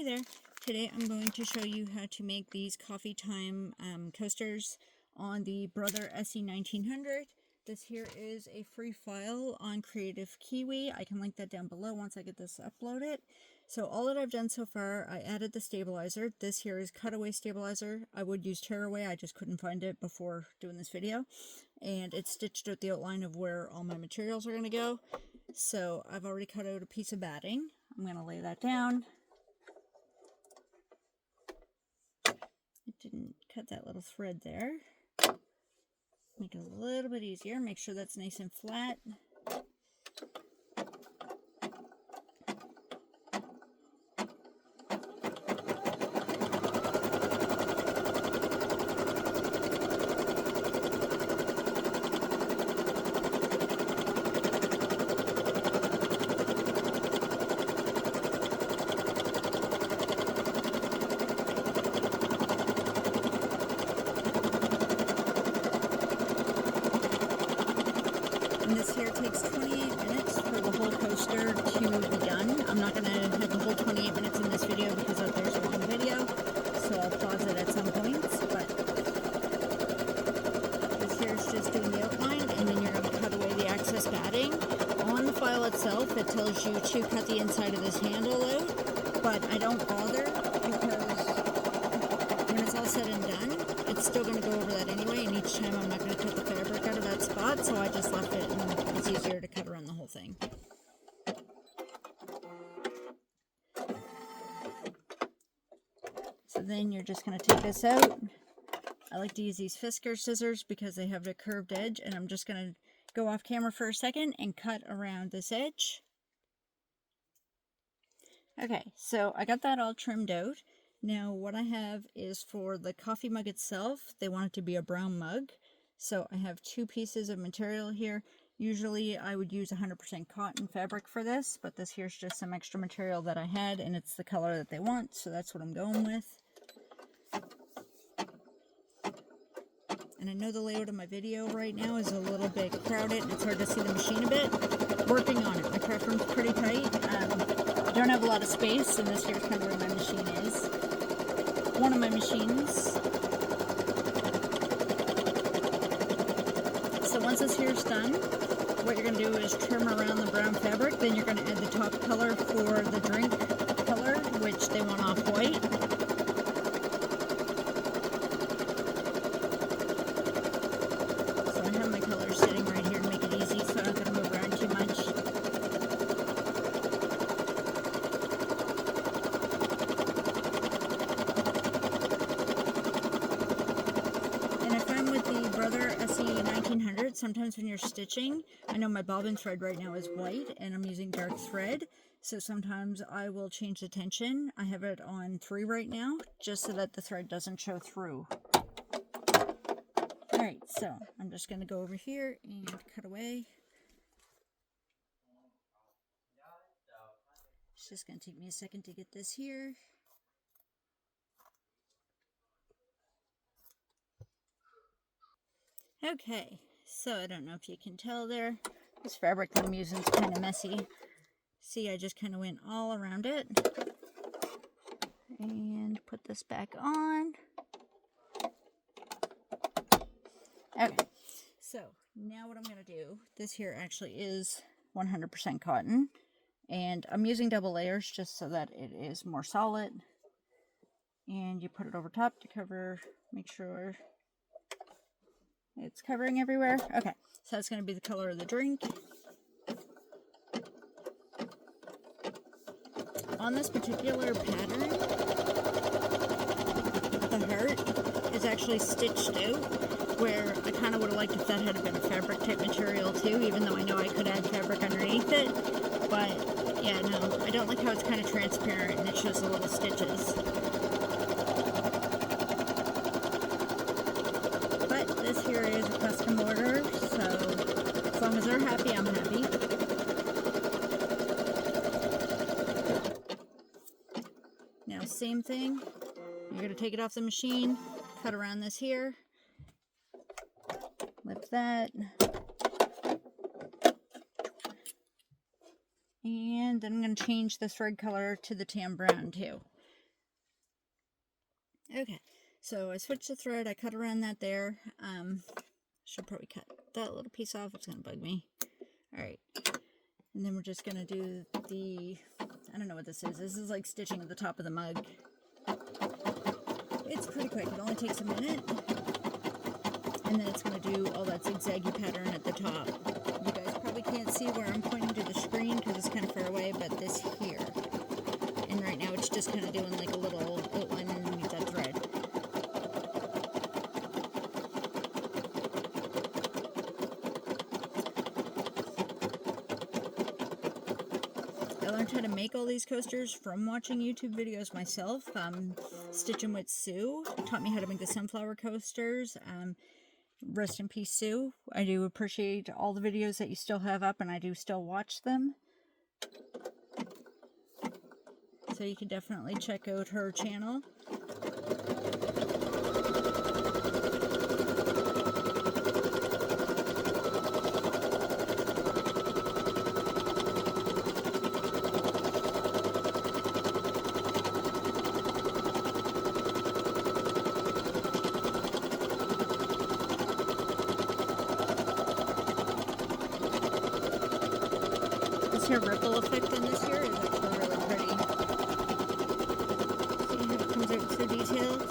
Hey there, today I'm going to show you how to make these coffee time coasters on the Brother SE1900. This here is a free file on Creative Kiwi. I can link that down below once I get this uploaded. So all that I've done so far, I added the stabilizer. This here is cutaway stabilizer. I would use tearaway, I just couldn't find it before doing this video. And it stitched out the outline of where all my materials are going to go. So I've already cut out a piece of batting. I'm going to lay that down. It didn't cut that little thread there. Make it a little bit easier. Make sure that's nice and flat. This here takes 28 minutes for the whole coaster to be done. I'm not going to have the whole 28 minutes in this video because there's a long video, so I'll pause it at some points. But this here is just doing the outline, and then you're going to cut away the excess batting. On the file itself, it tells you to cut the inside of this handle out, but I don't bother because when it's all said and done, it's still going to go over that anyway, and each time I'm not going to cut the fabric out of that spot, so I just left it, and it's easier to cut around the whole thing. So then you're just going to take this out. I like to use these Fisker scissors because they have a curved edge, and I'm just going to go off camera for a second and cut around this edge. Okay, so I got that all trimmed out. Now what I have is for the coffee mug itself, they want it to be a brown mug. So I have two pieces of material here. Usually I would use 100% cotton fabric for this, but this here's just some extra material that I had, and it's the color that they want, so that's what I'm going with. And I know the layout of my video right now is a little bit crowded, and it's hard to see the machine a bit. Working on it. My craft room's pretty tight. I don't have a lot of space, and this here's kind of where my machine is. One of my machines. So once this here's done, what you're going to do is trim around the brown fabric. Then you're going to add the top color for the drink color, which they want off-white. So I have my colors sitting right here to make it easy, so I'm not going to move around too much. Brother SE1900, sometimes when you're stitching, I know my bobbin thread right now is white and I'm using dark thread, so sometimes I will change the tension. I have it on 3 right now, just so that the thread doesn't show through. Alright, so I'm just going to go over here and cut away. It's just going to take me a second to get this here. Okay, so I don't know if you can tell there. This fabric that I'm using is kind of messy. See, I just kind of went all around it. And put this back on. Okay, so now what I'm going to do, this here actually is 100% cotton. And I'm using double layers just so that it is more solid. And you put it over top to cover, make sure it's covering everywhere. Okay, so that's going to be the color of the drink. On this particular pattern, the heart is actually stitched out, where I kind of would have liked if that had been a fabric type material too, even though I know I could add fabric underneath it. But yeah, no, I don't like how it's kind of transparent and it shows the little stitches. This here is a custom order, so as long as they're happy, I'm happy. Now, same thing. You're going to take it off the machine, cut around this here, lift that, and then I'm going to change the thread color to the tan brown too. Okay, so I switched the thread, I cut around that there. Should probably cut that little piece off, it's gonna bug me. Alright, and then we're just gonna do the, I don't know what this is. This is like stitching at the top of the mug. It's pretty quick, it only takes a minute. And then it's gonna do all that zigzaggy pattern at the top. You guys probably can't see where I'm pointing to the screen because it's kind of far away, but this here. And right now it's just kind of doing like a little outline underneath that thread. I learned how to make all these coasters from watching YouTube videos myself. Stitching with Sue taught me how to make the sunflower coasters. Rest in peace, Sue. I do appreciate all the videos that you still have up, and I do still watch them. So you can definitely check out her channel. This here ripple effect on this here is actually really pretty. See how it comes out so detailed?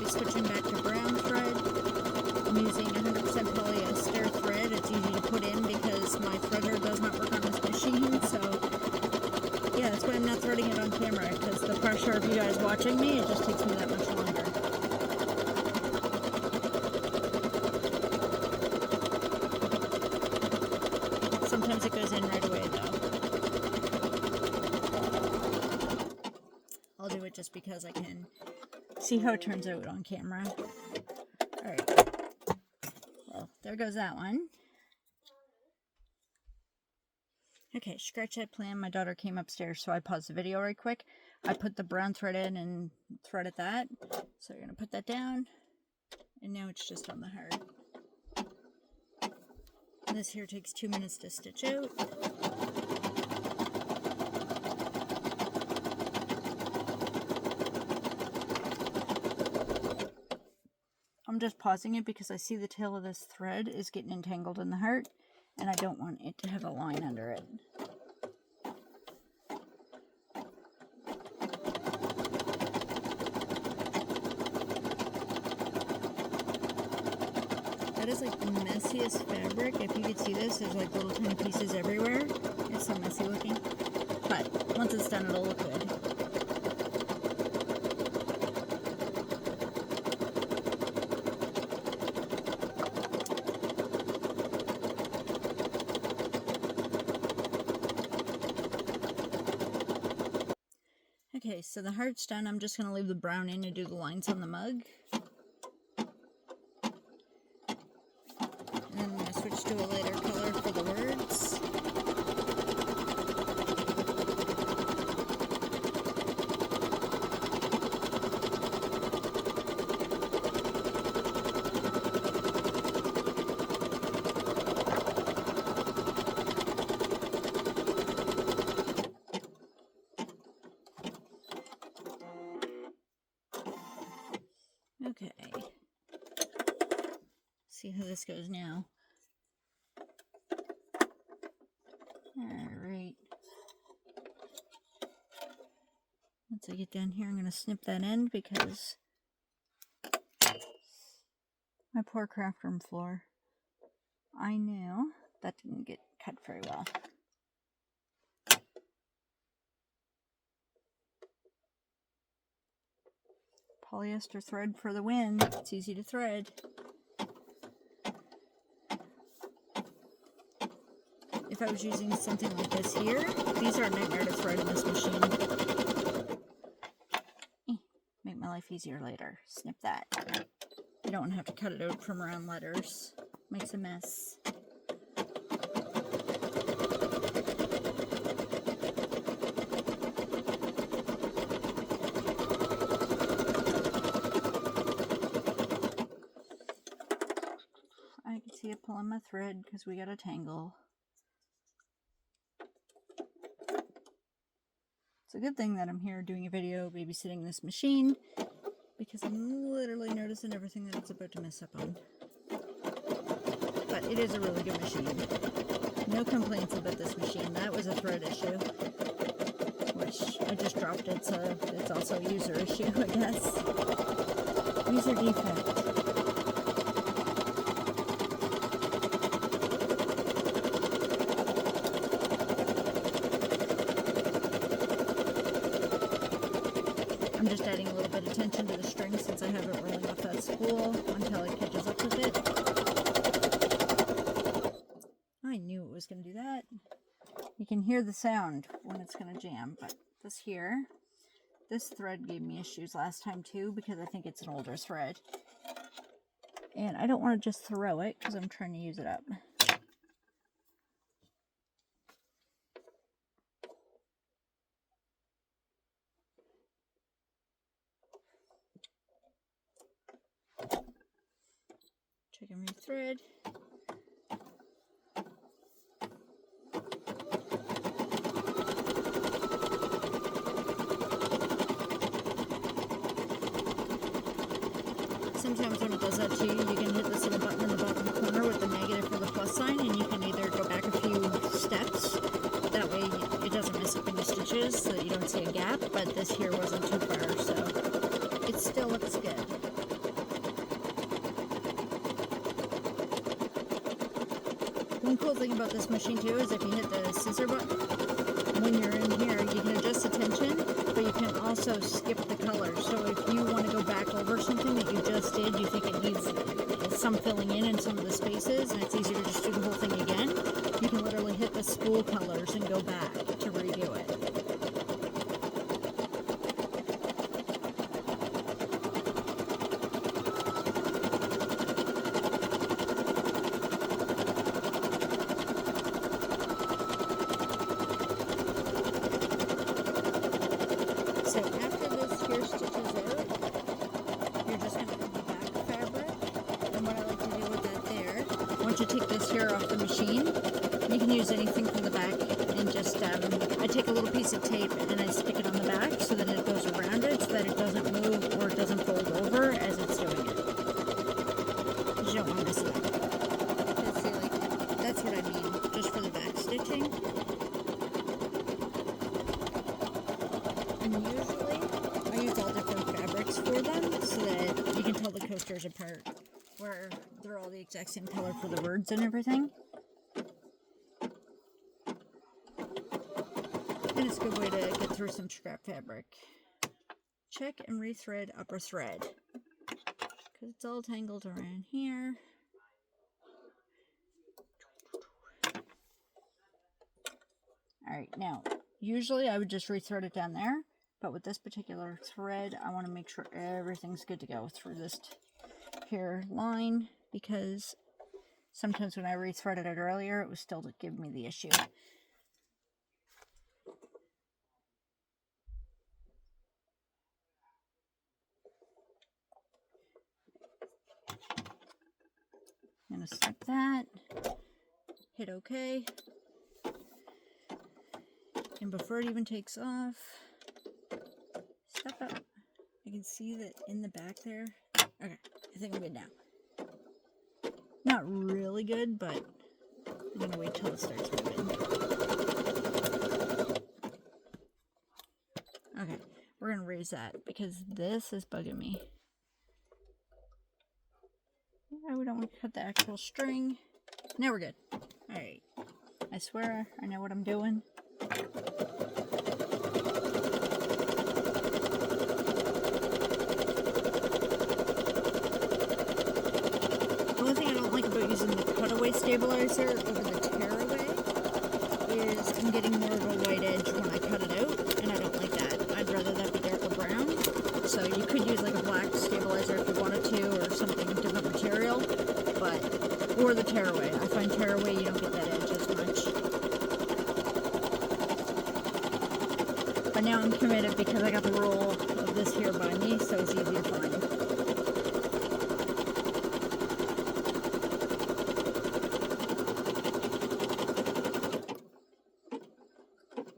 Switching back to brown thread. I'm using 100% polyester thread. It's easy to put in because my threader does not work on this machine, so yeah, that's why I'm not threading it on camera, because the pressure of you guys watching me, it just takes me that much longer. Sometimes it goes in right away though. I'll do it just because I can see how it turns out on camera. Alright. Well, there goes that one. Okay, scratch that plan. My daughter came upstairs, so I paused the video right quick. I put the brown thread in and threaded that. So you're going to put that down. And now it's just on the heart. And this here takes 2 minutes to stitch out. I'm just pausing it because I see the tail of this thread is getting entangled in the heart, and I don't want it to have a line under it. That is like the messiest fabric. If you could see this, there's like little tiny pieces everywhere. It's so messy looking. But once it's done, it'll look good. Okay, so the heart's done. I'm just going to leave the brown in to do the lines on the mug. And then I'm going to switch to a lighter color for the words. Okay, see how this goes now. Alright, once I get down here, I'm going to snip that end because my poor craft room floor. I knew that didn't get cut very well. Polyester thread for the win. It's easy to thread. If I was using something like this here, these are a nightmare to thread in this machine. Make my life easier later. Snip that. You don't have to cut it out from round letters. Makes a mess. I can see it pulling my thread because we got a tangle. It's a good thing that I'm here doing a video babysitting this machine, because I'm literally noticing everything that it's about to mess up on. But it is a really good machine. No complaints about this machine. That was a thread issue, which I just dropped it, so it's also a user issue, I guess. User defect. I'm just adding a little bit of tension to the string since I have it rolling off that spool until it catches up with it. I knew it was going to do that. You can hear the sound when it's going to jam, but this thread gave me issues last time too, because I think it's an older thread. And I don't want to just throw it because I'm trying to use it up. Check and re-thread. Sometimes when it does that to you, you can hit this little button in the bottom corner with the negative or the plus sign, and you can either go back a few steps. That way it doesn't mess up any stitches so that you don't see a gap, but this here wasn't too far, so it still looks good. One cool thing about this machine too is if you hit the scissor button, when you're in here, you can adjust the tension, but you can also skip the colors. So if you want to go back over something that you just did, you think it needs some filling in some of the spaces, and it's easier to just do the whole thing again, you can literally hit the spool colors and go back to redo it. So after this here stitches out, you're just going to add the back fabric. And what I like to do with that there, once you take this here off the machine, you can use anything from the back and just, I take a little piece of tape and I stick it on the back so that it goes around it so that it doesn't move or it doesn't fold over as it's doing it. You don't want to mess it up. See, like, that's what I mean, just for the back stitching. And usually, I use all different fabrics for them so that you can tell the coasters apart, where they're all the exact same color for the words and everything. And it's a good way to get through some scrap fabric. Check and re-thread upper thread, because it's all tangled around here. Alright, now, usually I would just re-thread it down there, but with this particular thread, I want to make sure everything's good to go through this here line, because sometimes when I re-threaded it earlier, it was still to give me the issue. I'm going to snip that, hit OK, and before it even takes off, step up. I can see that in the back there. Okay, I think I'm good now. Not really good, but I'm going to wait till it starts moving. Okay, we're going to raise that because this is bugging me. We don't want to cut the actual string. Now we're good. Alright. I swear I know what I'm doing. stabilizer over the tearaway is I'm getting more of a white edge when I cut it out, and I don't like that. I'd rather that be darker brown. So you could use like a black stabilizer if you wanted to, or something different material, or the tearaway. I find tearaway you don't get that edge as much. But now I'm committed because I got the roll of this here by me, so it's easy to find.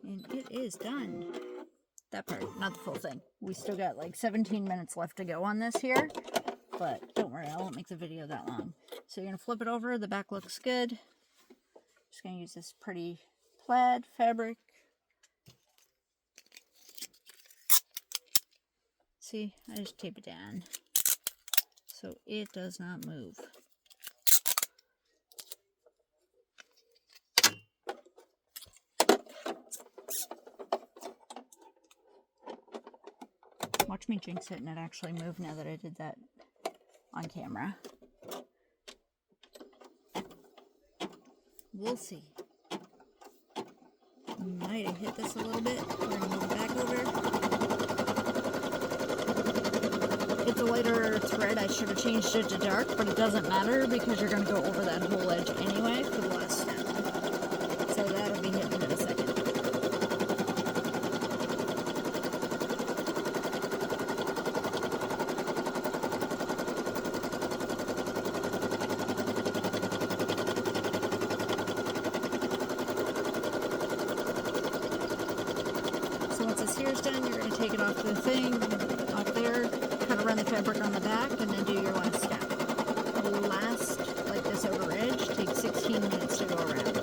And it is done. That part, not the full thing. We still got like 17 minutes left to go on this here, but don't worry, I won't make the video that long. So you're going to flip it over, the back looks good. Just going to use this pretty plaid fabric. See, I just tape it down so it does not move. Watch me jinx it and it actually moved now that I did that on camera. We'll see. Might have hit this a little bit. We're going to move it back over. It's a lighter thread. I should have changed it to dark, but it doesn't matter because you're going to go over that whole edge anyway for the last step. So that'll be hitting in a second. Here's done, you're going to take it off the thing, off there, kind of run the fabric on the back, and then do your last step. The last, like this over edge, takes 16 minutes to go around.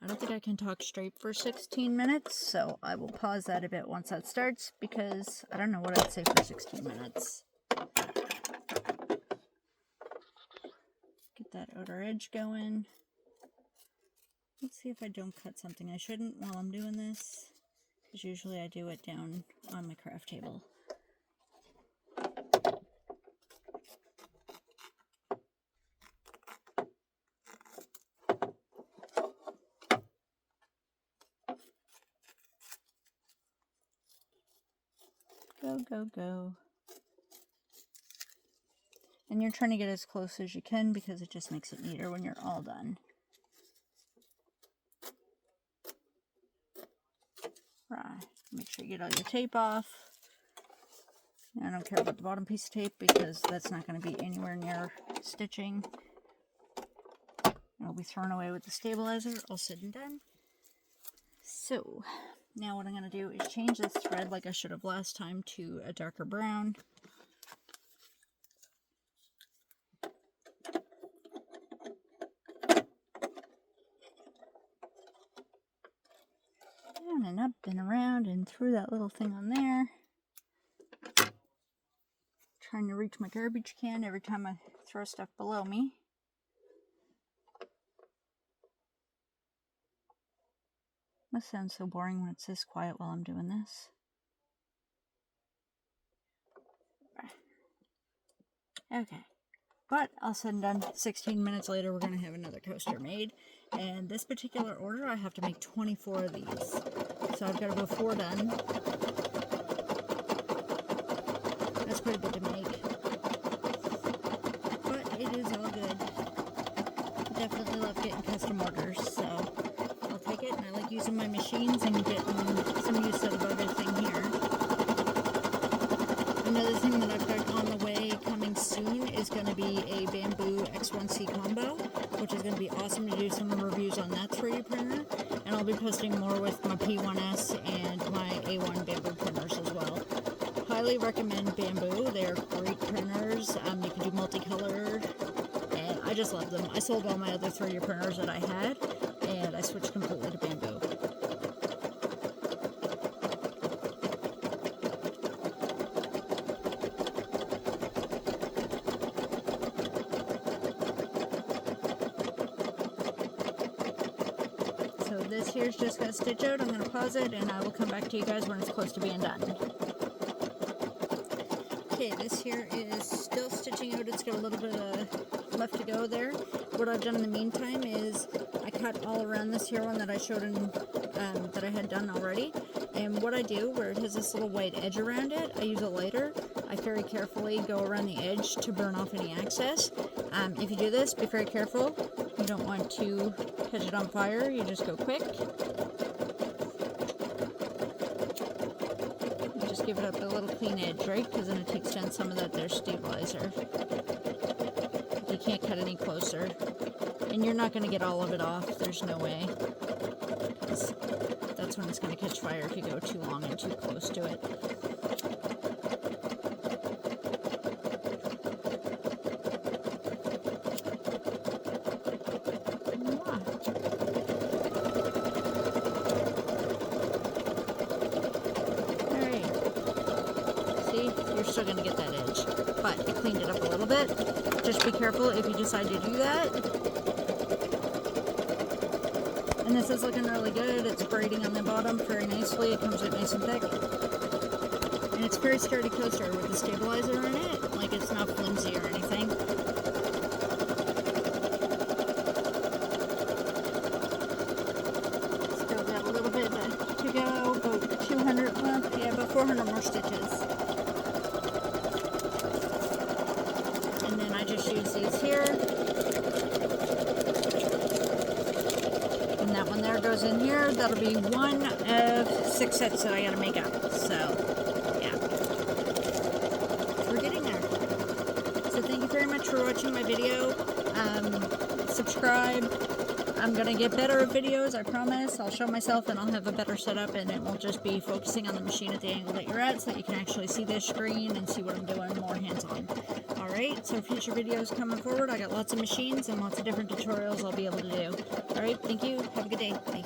I don't think I can talk straight for 16 minutes, so I will pause that a bit once that starts, because I don't know what I'd say for 16 minutes. That outer edge going. Let's see if I don't cut something I shouldn't while I'm doing this, because usually I do it down on my craft table. Go, go, go. And you're trying to get as close as you can because it just makes it neater when you're all done. Right. Make sure you get all your tape off. I don't care about the bottom piece of tape because that's not going to be anywhere near stitching. It'll be thrown away with the stabilizer, all said and done. So, now what I'm going to do is change this thread like I should have last time to a darker brown. Down and up and around and through that little thing on there. Trying to reach my garbage can every time I throw stuff below me. Must sound so boring when it's this quiet while I'm doing this. Okay. But all said and done, 16 minutes later, we're going to have another coaster made. And this particular order, I have to make 24 of these. So I've got about 4 done. That's pretty good to make. But it is all good. I definitely love getting custom orders, so I'll take it. And I like using my machines and getting some use out of everything here. Another thing that I've got on the way coming soon is going to be a bamboo X1C combo, which is going to be awesome to do some reviews on that 3D printer. And I'll be posting more with my P1S and my A1 bamboo printers as well. Highly recommend bamboo. They're great printers. You can do multicolored, and I just love them. I sold all my other 3D printers that I had, and I switched completely to bamboo. this here's just going to stitch out. I'm going to pause it and I will come back to you guys when it's close to being done. Okay, this here is still stitching out. It's got a little bit left to go there. What I've done in the meantime is I cut all around this here one that I showed in, that I had done already. And what I do, where it has this little white edge around it, I use a lighter. I very carefully go around the edge to burn off any excess. If you do this, be very careful. You don't want to catch it on fire. You just go quick. Just give it up a little clean edge, right? Because then it takes down some of that there stabilizer. You can't cut any closer. And you're not going to get all of it off. There's no way. That's when it's going to catch fire if you go too long and too close to it. You're still going to get that edge, but I cleaned it up a little bit. Just be careful if you decide to do that. And this is looking really good. It's braiding on the bottom very nicely. It comes out nice and thick. And it's a very sturdy coaster with the stabilizer in it. Like, it's not flimsy or anything. Still got a little bit to go. About 200, well, yeah, about 400 more stitches. Just use these here, and that one there goes in here. That'll be one of 6 sets that I gotta make up. So yeah, we're getting there. So thank you very much for watching my video. Subscribe. I'm gonna get better at videos, I promise. I'll show myself and I'll have a better setup, and it won't just be focusing on the machine at the angle that you're at, so that you can actually see this screen and see what I'm doing more hands-on. Alright, so future videos coming forward. I got lots of machines and lots of different tutorials I'll be able to do. Alright, thank you. Have a good day. Bye.